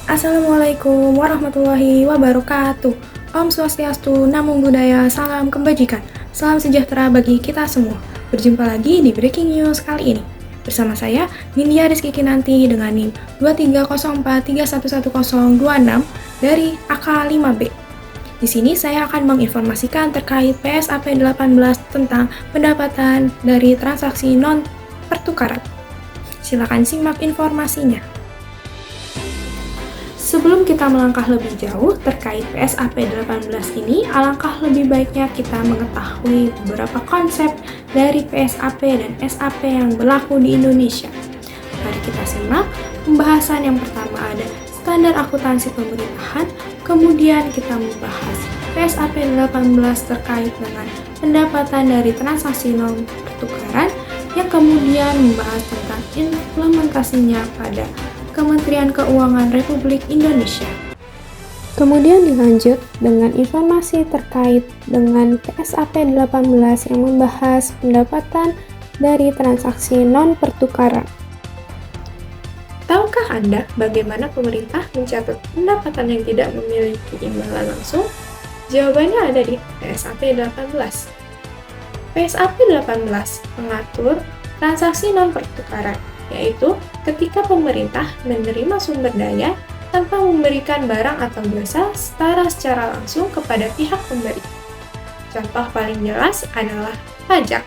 Assalamualaikum warahmatullahi wabarakatuh. Om Swastiastu, Namo Buddhaya, salam kebajikan. Salam sejahtera bagi kita semua. Berjumpa lagi di Breaking News kali ini. Bersama saya, Nindya Rizky Kinanti dengan NIM 23043111026 dari AK5B. Di sini saya akan menginformasikan terkait PSAP 18 tentang pendapatan dari transaksi non-pertukaran. Silakan simak informasinya. Sebelum kita melangkah lebih jauh terkait PSAP 18 ini, alangkah lebih baiknya kita mengetahui beberapa konsep dari PSAP dan SAP yang berlaku di Indonesia. Mari kita simak pembahasan yang pertama ada standar akuntansi pemerintahan, kemudian kita membahas PSAP 18 terkait dengan pendapatan dari transaksi non pertukaran, yang kemudian membahas tentang implementasinya pada Kementerian Keuangan Republik Indonesia. Kemudian dilanjut dengan informasi terkait dengan PSAP 18 yang membahas pendapatan dari transaksi non-pertukaran. Tahukah Anda bagaimana pemerintah mencatat pendapatan yang tidak memiliki imbalan langsung? Jawabannya ada di PSAP 18. PSAP 18 mengatur transaksi non-pertukaran, yaitu ketika pemerintah menerima sumber daya tanpa memberikan barang atau jasa secara langsung kepada pihak pemberi. Contoh paling jelas adalah pajak.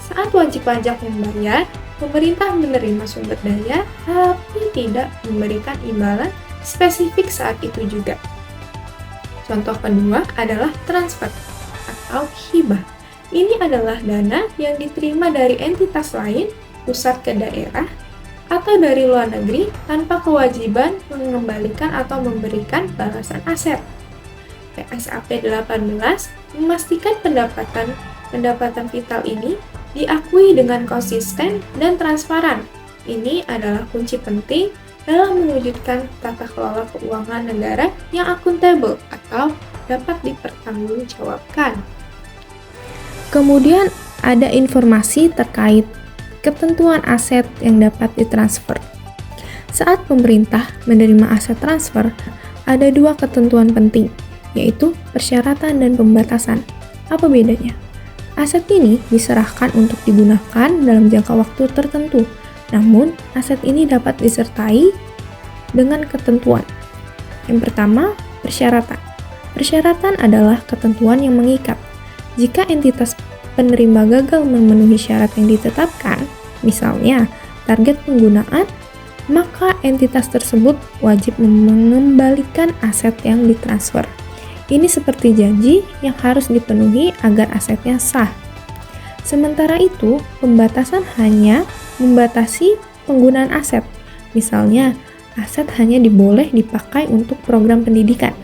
Saat wajib pajak membayar, pemerintah menerima sumber daya tapi tidak memberikan imbalan spesifik saat itu juga. Contoh kedua adalah transfer atau hibah. Ini adalah dana yang diterima dari entitas lain, pusat ke daerah, atau dari luar negeri tanpa kewajiban mengembalikan atau memberikan balasan aset. PSAP 18 memastikan pendapatan vital ini diakui dengan konsisten dan transparan. Ini adalah kunci penting dalam mewujudkan tata kelola keuangan negara yang akuntabel atau dapat dipertanggungjawabkan. Kemudian ada informasi terkait ketentuan aset yang dapat ditransfer. Saat pemerintah menerima aset transfer, ada dua ketentuan penting, yaitu persyaratan dan pembatasan. Apa bedanya? Aset ini diserahkan untuk digunakan dalam jangka waktu tertentu, namun aset ini dapat disertai dengan ketentuan. Yang pertama, persyaratan. Persyaratan adalah ketentuan yang mengikat. Jika entitas penerima gagal memenuhi syarat yang ditetapkan, misalnya target penggunaan, maka entitas tersebut wajib mengembalikan aset yang ditransfer. Ini seperti janji yang harus dipenuhi agar asetnya sah. Sementara itu, pembatasan hanya membatasi penggunaan aset. Misalnya, aset hanya diboleh dipakai untuk program pendidikan.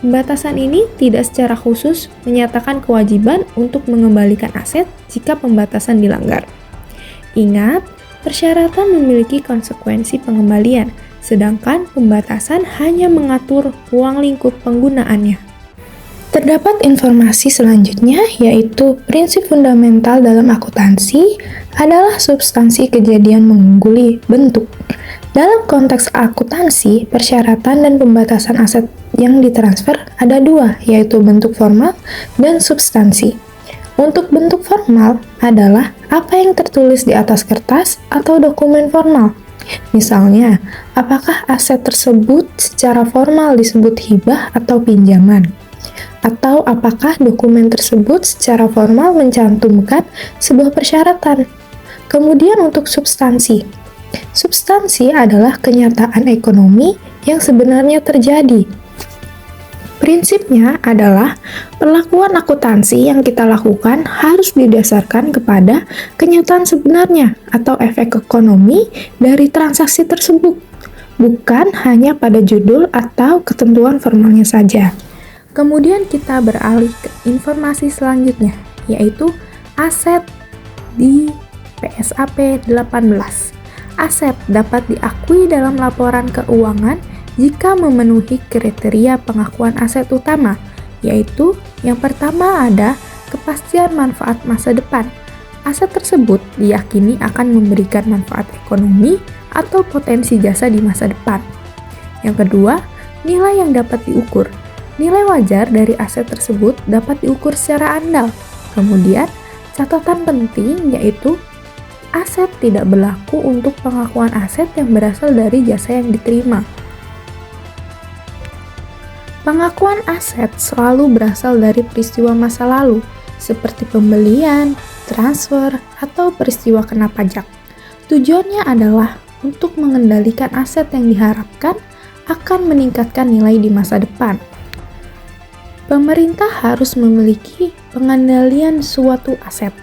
Pembatasan ini tidak secara khusus menyatakan kewajiban untuk mengembalikan aset jika pembatasan dilanggar. Ingat, persyaratan memiliki konsekuensi pengembalian, sedangkan pembatasan hanya mengatur ruang lingkup penggunaannya. Terdapat informasi selanjutnya, yaitu prinsip fundamental dalam akuntansi adalah substansi kejadian mengungguli bentuk. Dalam konteks akuntansi, persyaratan dan pembatasan aset yang ditransfer ada dua, yaitu bentuk formal dan substansi. Untuk bentuk formal adalah apa yang tertulis di atas kertas atau dokumen formal. Misalnya, apakah aset tersebut secara formal disebut hibah atau pinjaman? Atau apakah dokumen tersebut secara formal mencantumkan sebuah persyaratan? Kemudian untuk substansi. Substansi adalah kenyataan ekonomi yang sebenarnya terjadi. Prinsipnya adalah perlakuan akuntansi yang kita lakukan harus didasarkan kepada kenyataan sebenarnya atau efek ekonomi dari transaksi tersebut, bukan hanya pada judul atau ketentuan formalnya saja. Kemudian kita beralih ke informasi selanjutnya, yaitu aset di PSAP 18. Aset dapat diakui dalam laporan keuangan jika memenuhi kriteria pengakuan aset utama, yaitu yang pertama ada kepastian manfaat masa depan. Aset tersebut diyakini akan memberikan manfaat ekonomi atau potensi jasa di masa depan. Yang kedua, nilai yang dapat diukur. Nilai wajar dari aset tersebut dapat diukur secara andal. Kemudian, catatan penting yaitu aset tidak berlaku untuk pengakuan aset yang berasal dari jasa yang diterima. Pengakuan aset selalu berasal dari peristiwa masa lalu, seperti pembelian, transfer, atau peristiwa kena pajak. Tujuannya adalah untuk mengendalikan aset yang diharapkan akan meningkatkan nilai di masa depan. Pemerintah harus memiliki pengendalian suatu aset.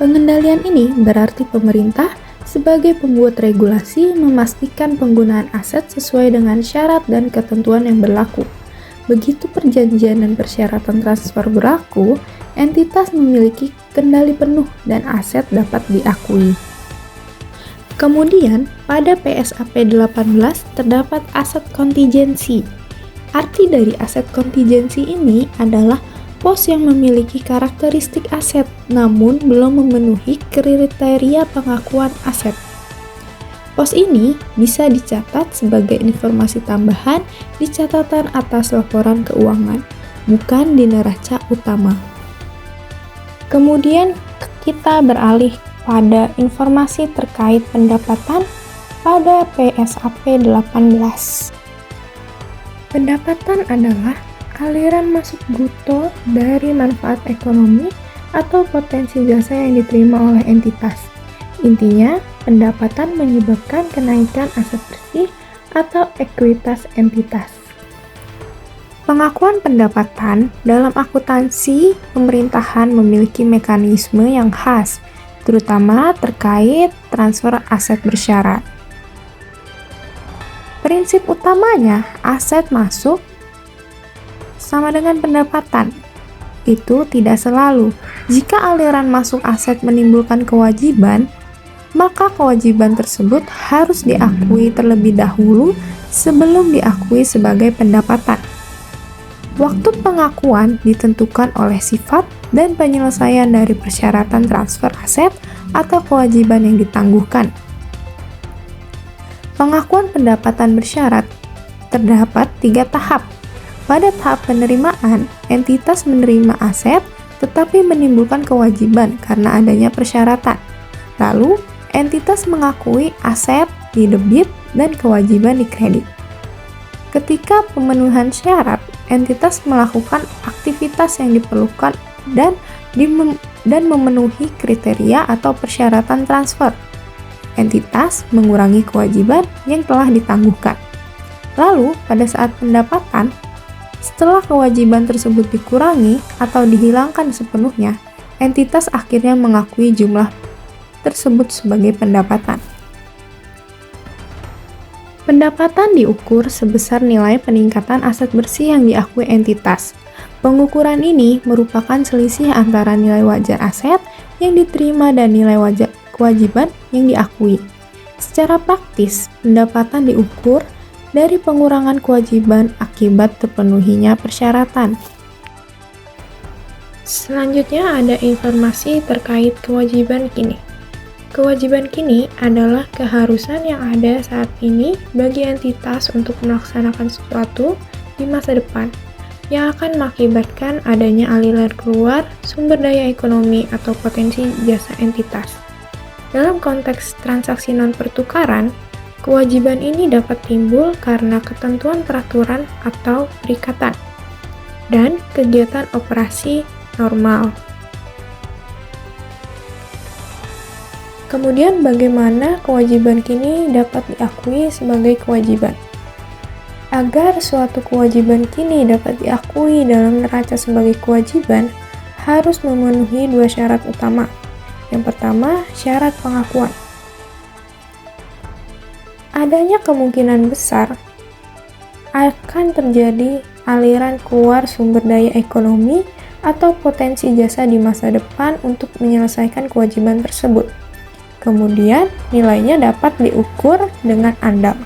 Pengendalian ini berarti pemerintah sebagai pembuat regulasi memastikan penggunaan aset sesuai dengan syarat dan ketentuan yang berlaku. Begitu perjanjian dan persyaratan transfer berlaku, entitas memiliki kendali penuh dan aset dapat diakui. Kemudian, pada PSAP 18 terdapat aset kontingensi. Arti dari aset kontingensi ini adalah pos yang memiliki karakteristik aset namun belum memenuhi kriteria pengakuan aset. Pos ini bisa dicatat sebagai informasi tambahan di catatan atas laporan keuangan, bukan di neraca utama. Kemudian kita beralih pada informasi terkait pendapatan pada PSAP 18. Pendapatan adalah aliran masuk bruto dari manfaat ekonomi atau potensi jasa yang diterima oleh entitas. Intinya, pendapatan menyebabkan kenaikan aset bersih atau ekuitas entitas. Pengakuan pendapatan dalam akuntansi pemerintahan memiliki mekanisme yang khas, terutama terkait transfer aset bersyarat. Prinsip utamanya, aset masuk sama dengan pendapatan. Itu tidak selalu. Jika aliran masuk aset menimbulkan kewajiban, maka kewajiban tersebut harus diakui terlebih dahulu sebelum diakui sebagai pendapatan. Waktu pengakuan ditentukan oleh sifat dan penyelesaian dari persyaratan transfer aset atau kewajiban yang ditangguhkan. Pengakuan pendapatan bersyarat terdapat 3 tahap. Pada tahap penerimaan, entitas menerima aset tetapi menimbulkan kewajiban karena adanya persyaratan. Lalu, entitas mengakui aset di debit dan kewajiban di kredit. Ketika pemenuhan syarat, entitas melakukan aktivitas yang diperlukan dan memenuhi kriteria atau persyaratan transfer. Entitas mengurangi kewajiban yang telah ditangguhkan. Lalu, pada saat pendapatan, setelah kewajiban tersebut dikurangi atau dihilangkan sepenuhnya, entitas akhirnya mengakui jumlah tersebut sebagai pendapatan. Pendapatan diukur sebesar nilai peningkatan aset bersih yang diakui entitas. Pengukuran ini merupakan selisih antara nilai wajar aset yang diterima dan nilai wajar kewajiban yang diakui. Secara praktis, pendapatan diukur dari pengurangan kewajiban akibat terpenuhinya persyaratan. Selanjutnya ada informasi terkait kewajiban kini. Kewajiban kini adalah keharusan yang ada saat ini bagi entitas untuk melaksanakan sesuatu di masa depan yang akan mengakibatkan adanya aliran keluar sumber daya ekonomi atau potensi jasa entitas. Dalam konteks transaksi non-pertukaran, kewajiban ini dapat timbul karena ketentuan peraturan atau perikatan dan kegiatan operasi normal. Kemudian bagaimana kewajiban kini dapat diakui sebagai kewajiban? Agar suatu kewajiban kini dapat diakui dalam neraca sebagai kewajiban, harus memenuhi 2 syarat utama. Yang pertama, syarat pengakuan. Adanya kemungkinan besar akan terjadi aliran keluar sumber daya ekonomi atau potensi jasa di masa depan untuk menyelesaikan kewajiban tersebut. Kemudian, nilainya dapat diukur dengan andal.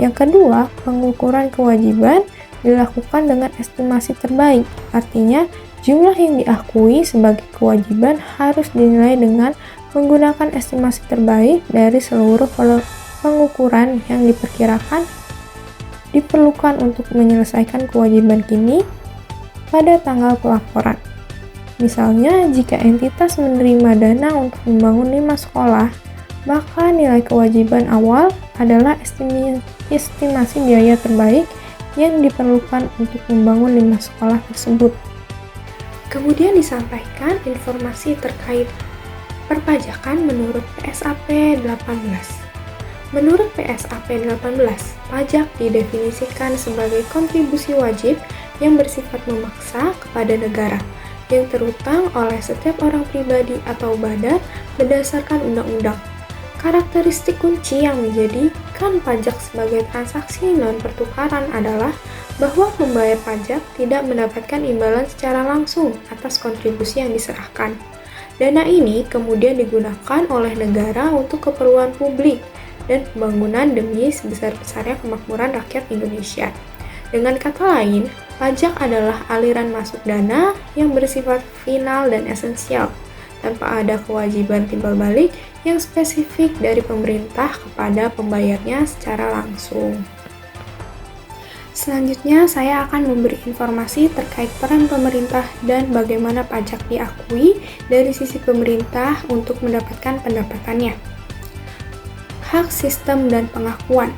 Yang kedua, pengukuran kewajiban dilakukan dengan estimasi terbaik. Artinya, jumlah yang diakui sebagai kewajiban harus dinilai dengan menggunakan estimasi terbaik dari seluruh pengukuran yang diperkirakan diperlukan untuk menyelesaikan kewajiban kini pada tanggal pelaporan. Misalnya, jika entitas menerima dana untuk membangun 5 sekolah, maka nilai kewajiban awal adalah estimasi biaya terbaik yang diperlukan untuk membangun 5 sekolah tersebut. Kemudian disampaikan informasi terkait perpajakan menurut PSAP 18. Menurut PSAP 18, pajak didefinisikan sebagai kontribusi wajib yang bersifat memaksa kepada negara, yang terutang oleh setiap orang pribadi atau badan berdasarkan undang-undang. Karakteristik kunci yang menjadikan pajak sebagai transaksi non-pertukaran adalah bahwa pembayar pajak tidak mendapatkan imbalan secara langsung atas kontribusi yang diserahkan. Dana ini kemudian digunakan oleh negara untuk keperluan publik dan pembangunan demi sebesar-besarnya kemakmuran rakyat Indonesia. Dengan kata lain, pajak adalah aliran masuk dana yang bersifat final dan esensial, tanpa ada kewajiban timbal balik yang spesifik dari pemerintah kepada pembayarnya secara langsung. Selanjutnya, saya akan memberi informasi terkait peran pemerintah dan bagaimana pajak diakui dari sisi pemerintah untuk mendapatkan pendapatannya. Hak sistem dan pengakuan.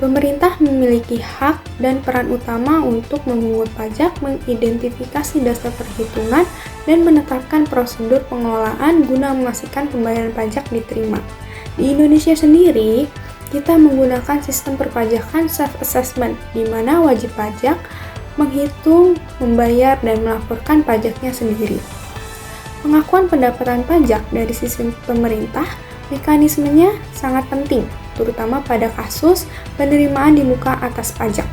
Pemerintah memiliki hak dan peran utama untuk memungut pajak, mengidentifikasi dasar perhitungan, dan menetapkan prosedur pengelolaan guna memastikan pembayaran pajak diterima. Di Indonesia sendiri, kita menggunakan sistem perpajakan self-assessment, di mana wajib pajak menghitung, membayar, dan melaporkan pajaknya sendiri. Pengakuan pendapatan pajak dari sisi pemerintah, mekanismenya sangat penting, terutama pada kasus penerimaan di muka atas pajak.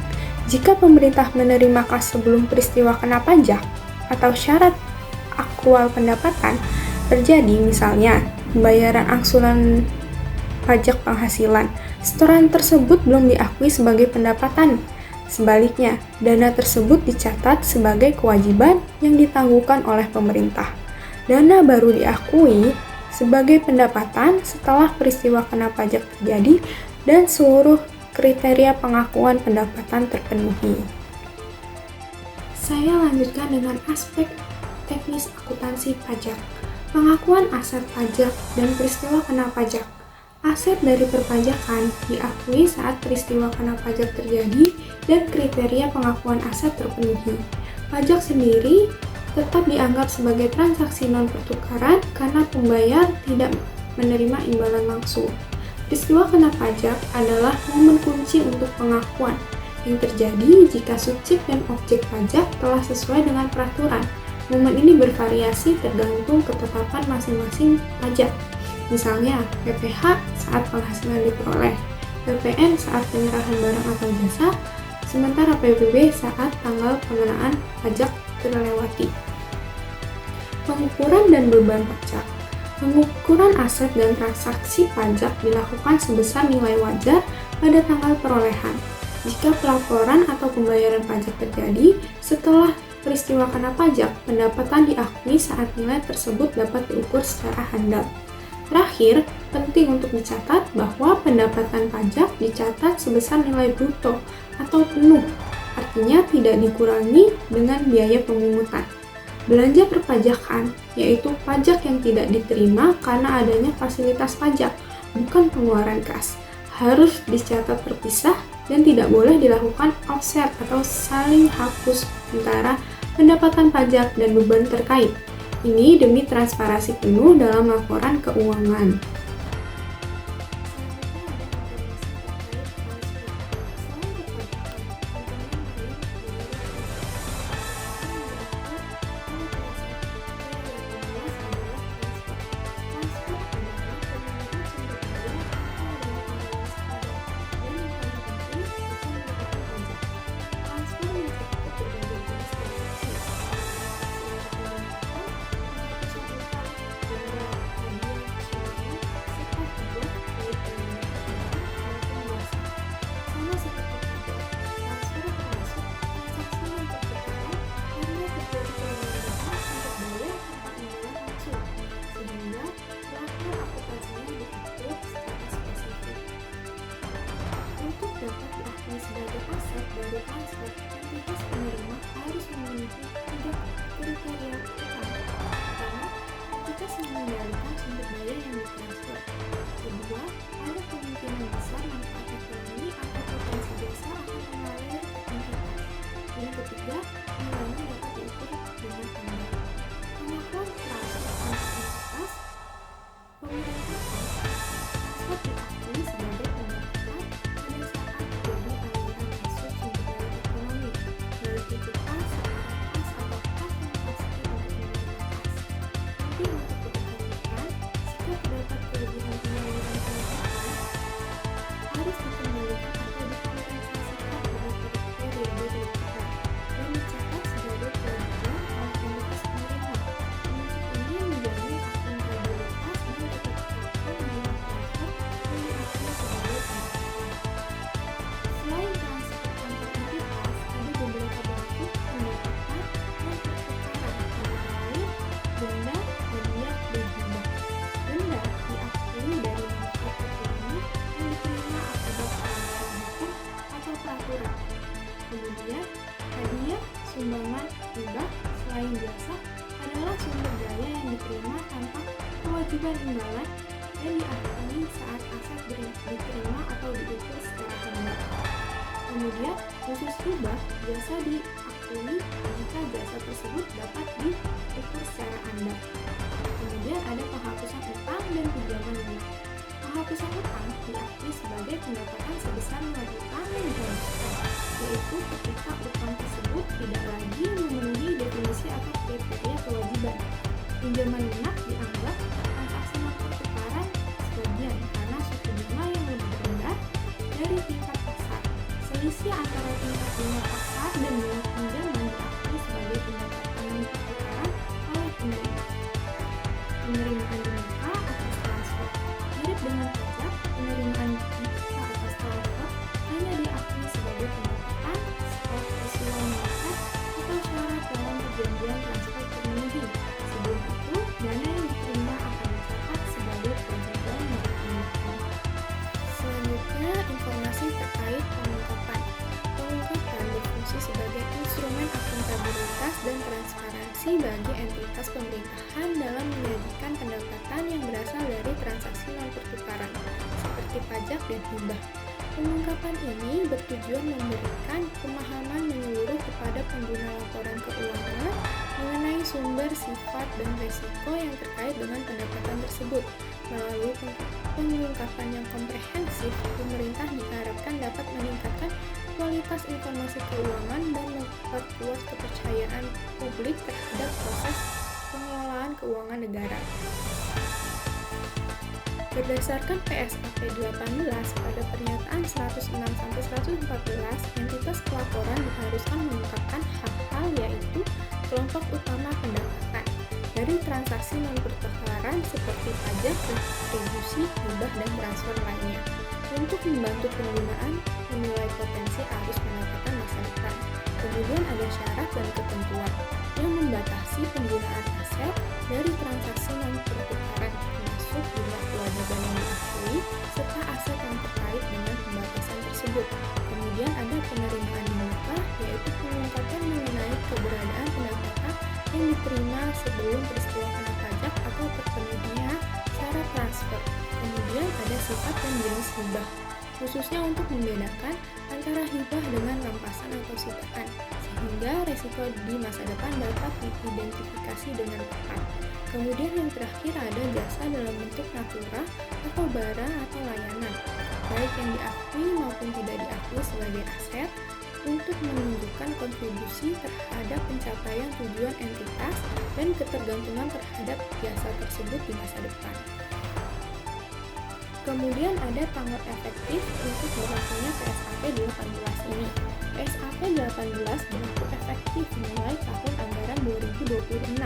Jika pemerintah menerima kas sebelum peristiwa kena pajak atau syarat akrual pendapatan terjadi, misalnya pembayaran angsuran pajak penghasilan, setoran tersebut belum diakui sebagai pendapatan. Sebaliknya, dana tersebut dicatat sebagai kewajiban yang ditangguhkan oleh pemerintah. Dana baru diakui sebagai pendapatan setelah peristiwa kena pajak terjadi dan seluruh kriteria pengakuan pendapatan terpenuhi. Saya lanjutkan dengan aspek teknis akuntansi pajak, pengakuan aset pajak, dan peristiwa kena pajak. Aset dari perpajakan diakui saat peristiwa kena pajak terjadi dan kriteria pengakuan aset terpenuhi. Pajak sendiri tetap dianggap sebagai transaksi non-pertukaran karena pembayar tidak menerima imbalan langsung. Peristiwa kena pajak adalah momen kunci untuk pengakuan yang terjadi jika subjek dan objek pajak telah sesuai dengan peraturan. Momen ini bervariasi tergantung ketetapan masing-masing pajak. Misalnya, PPh saat penghasilan diperoleh, PPN saat penyerahan barang atau jasa, sementara PBB saat tanggal pengenaan pajak terlewati. Pengukuran dan beban pajak. Pengukuran aset dan transaksi pajak dilakukan sebesar nilai wajar pada tanggal perolehan. Jika pelaporan atau pembayaran pajak terjadi setelah peristiwa kena pajak, pendapatan diakui saat nilai tersebut dapat diukur secara handal. Terakhir, penting untuk dicatat bahwa pendapatan pajak dicatat sebesar nilai bruto atau penuh, artinya tidak dikurangi dengan biaya pemungutan. Belanja perpajakan, yaitu pajak yang tidak diterima karena adanya fasilitas pajak, bukan pengeluaran kas, harus dicatat terpisah dan tidak boleh dilakukan offset atau saling hapus antara pendapatan pajak dan beban terkait. Ini demi transparansi penuh dalam laporan keuangan. aset dari transfer, entitas penerima harus memenuhi 3 kriteria utama. Pertama, entitas yang mengendalikan sumber daya yang ditransfer. Kedua, ada kemungkinan besar manfaat ekonomi atau potensi jasa akan mengalir entitas. Yang ketiga, nilainya dapat diukur dengan ambang. Pengakuan transfer antar entitas, pemerintah transfer diakui sebagai pendapatan pada saat terjadi aliran masuk sumber daya ekonomi, baik itu kas, kas atau kas yang pasti untuk menerima kas. Tapi untuk diperhatikan, jika terdapat kelebihan penyaluran pendapatan, harus dikembalikan atau dikompensasikan pada periode berikutnya dan dicatat sebagai kewajiban oleh entitas penerima. Termasuk ini menjamin akuntabilitas dan keterkaitan dengan transfer yang diakui sebagai pendapatan. Selain transfer antar entitas, ada beberapa bentuk pendapatan dan pertukaran, antara lain denda, hadiah, dan hibah. Denda diakui dari manfaat ekonomi yang diterima akibat pelanggaran hukum atau peraturan. Kemudian, hadiah, sumbangan, hibah, selain jasa, adalah sumber daya yang diterima tanpa kewajiban imbalan dan diakui saat aset diterima atau diukur secara handal. Kemudian, khusus hibah, jasa diakui jika jasa tersebut dapat diukur secara andal. Kemudian ada penghapusan utang dan pinjaman lunak. Penghapusan utang diakui sebagai pendapatan sebesar nilai utang yang dilanjutkan, yaitu ketika utang tersebut tidak lagi memenuhi definisi atau kriteria kewajiban. Pinjaman lunak dianggap transaksi pertukaran sebagian karena suku bunga yang lebih rendah dari tingkat pasar. Selisih antara tingkat bunga pasar dan bunga pinjaman diakui sebagai pendapatan pertukaran oleh penerima. Penerimaan di muka atas transfer. Mirip dengan pajak, penerimaan di muka atas transfer hanya diakui sebagai pendapatan setelah peristiwa mengikat atau syarat dalam perjanjian transfer terpenuhi. Sebelum itu, dana yang diterima akan dicatat sebagai kewajiban yang ditunjukkan. Selanjutnya, informasi terkait pengungkapan. Pengungkapan berfungsi sebagai instrumen akuntabilitas dan transparansi bagi entitas pemerintahan dalam menyajikan pendapatan yang berasal dari transaksi non-pertukaran, seperti pajak dan hibah. Pengungkapan ini bertujuan memberikan pemahaman menyeluruh kepada pengguna laporan keuangan mengenai sumber, sifat, dan resiko yang terkait dengan pendapatan tersebut. Melalui pengungkapan yang komprehensif, pemerintah diharapkan dapat meningkatkan kualitas informasi keuangan dan memperkuat kepercayaan publik terhadap proses pengelolaan keuangan negara. Berdasarkan PSAP 18 pada pernyataan 106-114, entitas pelaporan diharuskan mengungkapkan hal-hal yaitu kelompok utama pendapatan dari transaksi non-pertukaran seperti pajak, retribusi, hibah, dan transfer lainnya untuk membantu penggunaan menilai potensi arus pendapatan masa depan. Kemudian ada syarat dan ketentuan yang membatasi penggunaan aset dari transaksi non-pertukaran, termasuk jumlah kewajiban yang diakui serta aset yang terkait dengan pembatasan tersebut. Kemudian ada penerimaan di muka, yaitu pengungkapan mengenai keberadaan pendapatan yang diterima sebelum peristiwa kena pajak atau terpenuhinya syarat transfer. Kemudian ada sifat dan jenis hibah, khususnya untuk membedakan antara hibah dengan rampasan atau sitaan, sehingga resiko di masa depan dapat diidentifikasi dengan tepat. Kemudian yang terakhir ada jasa dalam bentuk natura atau barang atau layanan, baik yang diakui maupun tidak diakui sebagai aset, untuk menunjukkan kontribusi terhadap pencapaian tujuan entitas dan ketergantungan terhadap jasa tersebut di masa depan. Kemudian ada tanggal efektif untuk berlakunya PSAP 18 ini. PSAP 18 berlaku efektif mulai tahun anggaran 2026.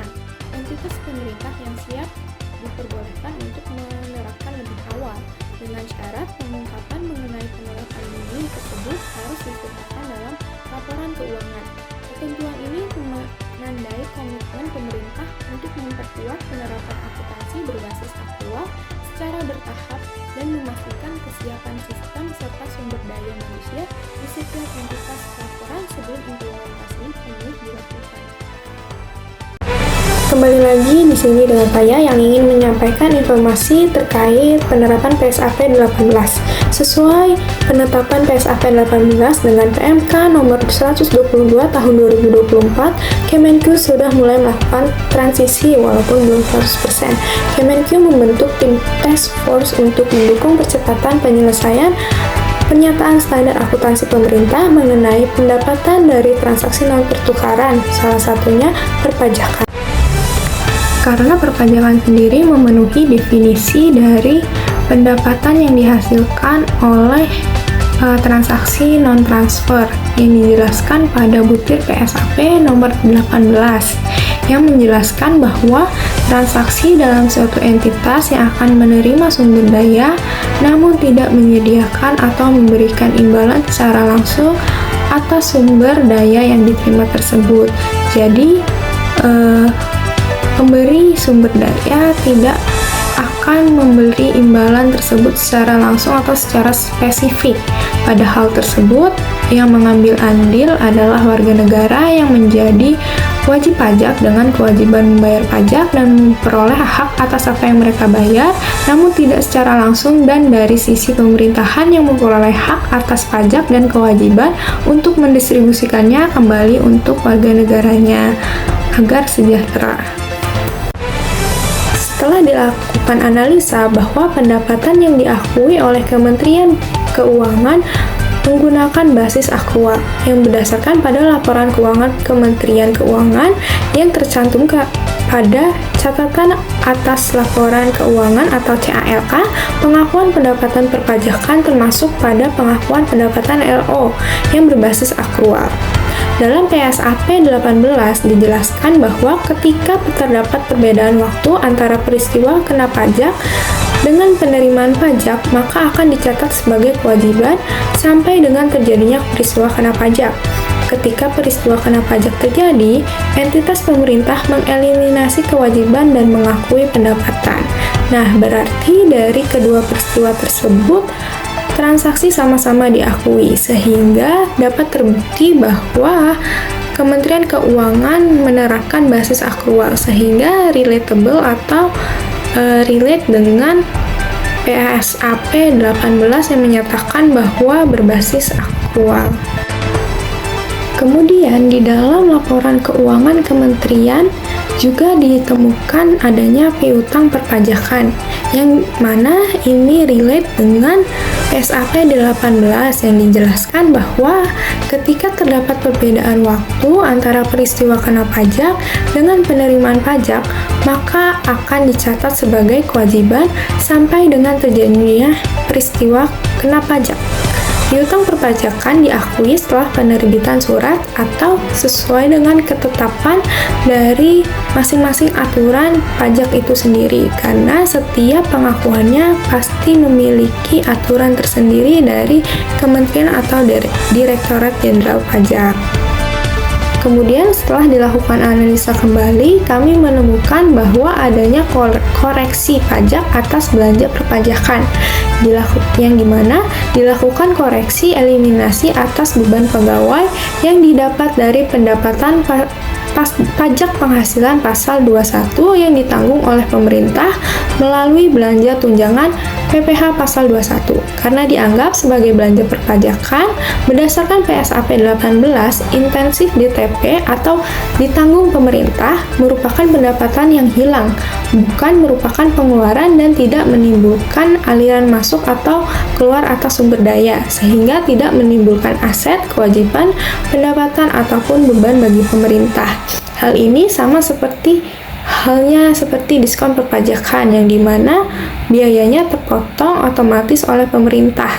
Entitas pemerintah yang siap diperbolehkan untuk menerapkan lebih awal, dengan syarat pengungkapan mengenai penerapan ini tersebut harus disertakan dalam laporan keuangan. Ketentuan ini menandai komitmen pemerintah untuk memperkuat penerapan akuntansi berbasis aktual secara bertahap dan memastikan kesiapan sistem serta sumber daya manusia di setiap entitas laporan sebelum implementasi penuh dilakukan. Kembali lagi di sini dengan saya yang ingin menyampaikan informasi terkait penerapan PSAP 18. Sesuai penetapan PSAP 18 dengan PMK nomor 122 tahun 2024, Kemenkyu sudah mulai melakukan transisi walaupun belum 100%. Kemenkyu membentuk tim task force untuk mendukung percepatan penyelesaian pernyataan standar akuntansi pemerintah mengenai pendapatan dari transaksi non-pertukaran, salah satunya perpajakan. Karena perpajakan sendiri memenuhi definisi dari pendapatan yang dihasilkan oleh transaksi non-transfer yang dijelaskan pada butir PSAP nomor 18 yang menjelaskan bahwa transaksi dalam suatu entitas yang akan menerima sumber daya namun tidak menyediakan atau memberikan imbalan secara langsung atas sumber daya yang diterima tersebut. Jadi pemberi sumber daya tidak akan memberi imbalan tersebut secara langsung atau secara spesifik. Pada hal tersebut, yang mengambil andil adalah warga negara yang menjadi wajib pajak dengan kewajiban membayar pajak dan memperoleh hak atas apa yang mereka bayar, namun tidak secara langsung, dan dari sisi pemerintahan yang memperoleh hak atas pajak dan kewajiban untuk mendistribusikannya kembali untuk warga negaranya agar sejahtera. Setelah dilakukan analisa bahwa pendapatan yang diakui oleh Kementerian Keuangan menggunakan basis akrual yang berdasarkan pada laporan keuangan Kementerian Keuangan yang tercantum pada catatan atas laporan keuangan atau CALK, pengakuan pendapatan perpajakan termasuk pada pengakuan pendapatan LO yang berbasis akrual. Dalam PSAP 18 dijelaskan bahwa ketika terdapat perbedaan waktu antara peristiwa kena pajak dengan penerimaan pajak, maka akan dicatat sebagai kewajiban sampai dengan terjadinya peristiwa kena pajak. Ketika peristiwa kena pajak terjadi, entitas pemerintah mengeliminasi kewajiban dan mengakui pendapatan. Nah, berarti dari kedua peristiwa tersebut transaksi sama-sama diakui, sehingga dapat terbukti bahwa Kementerian Keuangan menerapkan basis akrual, sehingga relatable atau relate dengan PSAP 18 yang menyatakan bahwa berbasis akrual. Kemudian di dalam laporan keuangan kementerian juga ditemukan adanya piutang perpajakan, yang mana ini relate dengan PSAP 18 yang dijelaskan bahwa ketika terdapat perbedaan waktu antara peristiwa kena pajak dengan penerimaan pajak, maka akan dicatat sebagai kewajiban sampai dengan terjadinya peristiwa kena pajak. Piutang perpajakan diakui setelah penerbitan surat atau sesuai dengan ketetapan dari masing-masing aturan pajak itu sendiri, karena setiap pengakuannya pasti memiliki aturan tersendiri dari Kementerian atau Direktorat Jenderal Pajak. Kemudian setelah dilakukan analisa kembali, kami menemukan bahwa adanya koreksi pajak atas belanja perpajakan, yang dimana dilakukan koreksi eliminasi atas beban pegawai yang didapat dari pendapatan pajak penghasilan pasal 21 yang ditanggung oleh pemerintah melalui belanja tunjangan PPh pasal 21 karena dianggap sebagai belanja perpajakan berdasarkan PSAP 18 intensif DTP atau ditanggung pemerintah merupakan pendapatan yang hilang, bukan merupakan pengeluaran dan tidak menimbulkan aliran masuk atau keluar atas sumber daya, sehingga tidak menimbulkan aset, kewajiban, pendapatan ataupun beban bagi pemerintah. Hal ini sama halnya seperti diskon perpajakan yang dimana biayanya terpotong otomatis oleh pemerintah.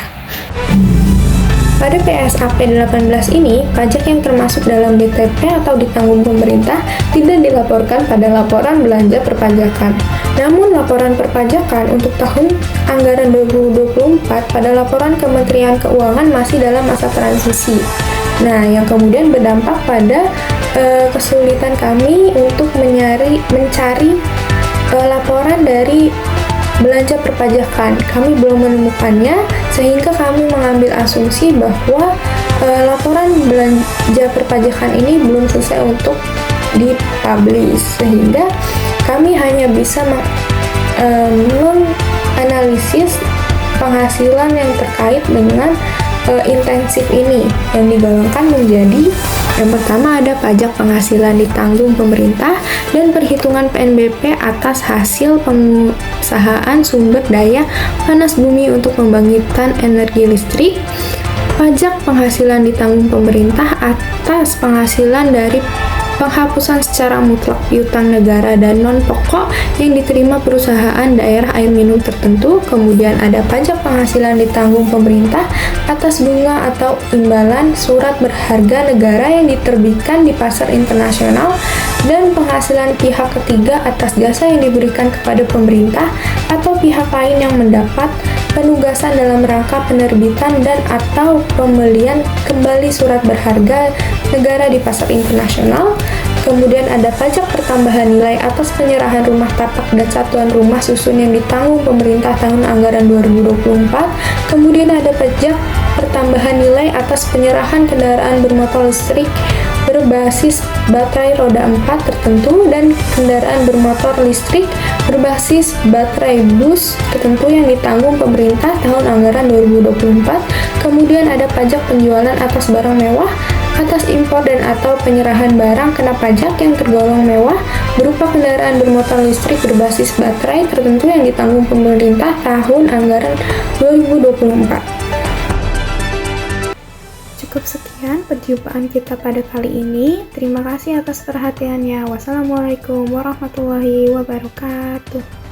Pada PSAP 18 ini, pajak yang termasuk dalam DTP atau ditanggung pemerintah tidak dilaporkan pada laporan belanja perpajakan. Namun laporan perpajakan untuk tahun anggaran 2024 pada laporan Kementerian Keuangan masih dalam masa transisi. Nah, yang kemudian berdampak pada kesulitan kami untuk mencari laporan dari belanja perpajakan. Kami belum menemukannya, sehingga kami mengambil asumsi bahwa laporan belanja perpajakan ini belum selesai untuk dipublish, sehingga kami hanya bisa menganalisis penghasilan yang terkait dengan intensif ini yang digolongkan menjadi yang pertama ada pajak penghasilan ditanggung pemerintah dan perhitungan PNBP atas hasil pengusahaan sumber daya panas bumi untuk pembangkitan energi listrik, pajak penghasilan ditanggung pemerintah atas penghasilan dari penghapusan secara mutlak piutang negara dan non-pokok yang diterima perusahaan daerah air minum tertentu. Kemudian ada pajak penghasilan ditanggung pemerintah atas bunga atau imbalan surat berharga negara yang diterbitkan di pasar internasional, dan penghasilan pihak ketiga atas jasa yang diberikan kepada pemerintah atau pihak lain yang mendapat penugasan dalam rangka penerbitan dan atau pembelian kembali surat berharga negara di pasar internasional. Kemudian ada pajak pertambahan nilai atas penyerahan rumah tapak dan satuan rumah susun yang ditanggung pemerintah tahun anggaran 2024. Kemudian ada pajak pertambahan nilai atas penyerahan kendaraan bermotor listrik berbasis baterai roda 4 tertentu dan kendaraan bermotor listrik berbasis baterai bus tertentu yang ditanggung pemerintah tahun anggaran 2024. Kemudian ada pajak penjualan atas barang mewah, atas impor dan atau penyerahan barang kena pajak yang tergolong mewah berupa kendaraan bermotor listrik berbasis baterai tertentu yang ditanggung pemerintah tahun anggaran 2024. Cukup sekian perjumpaan kita pada kali ini. Terima kasih atas perhatiannya. Wassalamualaikum warahmatullahi wabarakatuh.